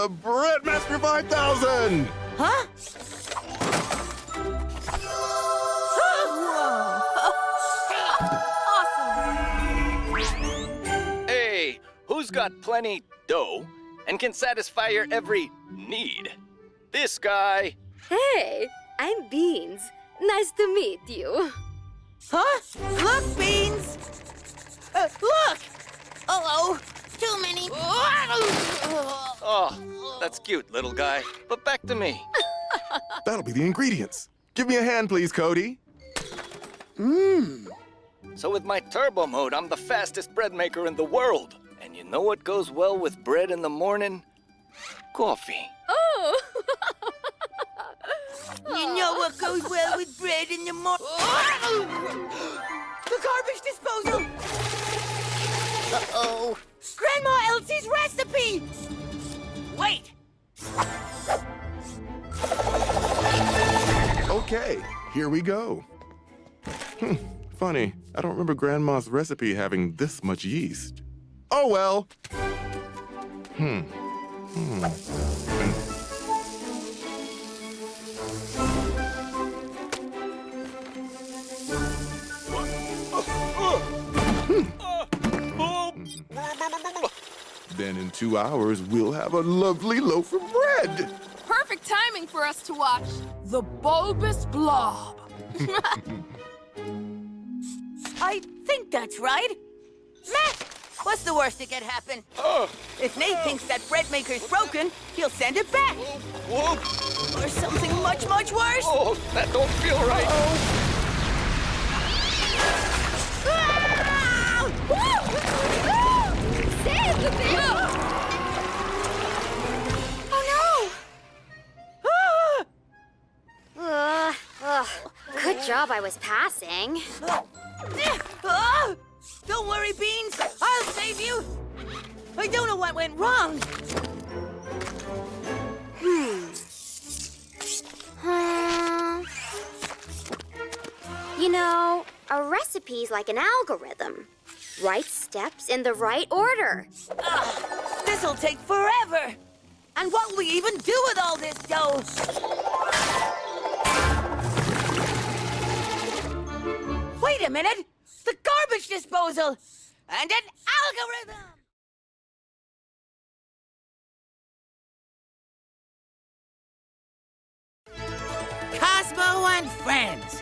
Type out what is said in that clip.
the Breadmaster 5000! Huh? Awesome! Hey, who's got plenty dough and can satisfy your every need? This guy. Hey, I'm Beans. Nice to meet you. Huh? Look, Beans! Look! Uh-oh, too many. Oh, that's cute, little guy. But back to me. That'll be the ingredients. Give me a hand, please, Cody. So with my turbo mode, I'm the fastest bread maker in the world. And you know what goes well with bread in the morning? Coffee. Oh! You know what goes well with bread in the morning? The garbage disposal! Uh-oh. Grandma Elsie's recipe! Wait! Okay, here we go. Funny, I don't remember Grandma's recipe having this much yeast. Oh well. Then in 2 hours, we'll have a lovely loaf of bread. Perfect timing for us to watch The Bulbous Blob. I think that's right. Matt, what's the worst that could happen? If Nate thinks that bread maker's broken, he'll send it back. Whoa! Or something much, much worse. Oh, that don't feel right. Save the baby! Good job I was passing. Don't worry, Beans. I'll save you. I don't know what went wrong. You know, a recipe's like an algorithm. Right steps in the right order. This'll take forever. And what will we even do with all this dough? Wait a minute! The garbage disposal! And an algorithm! Cozmo and Friends.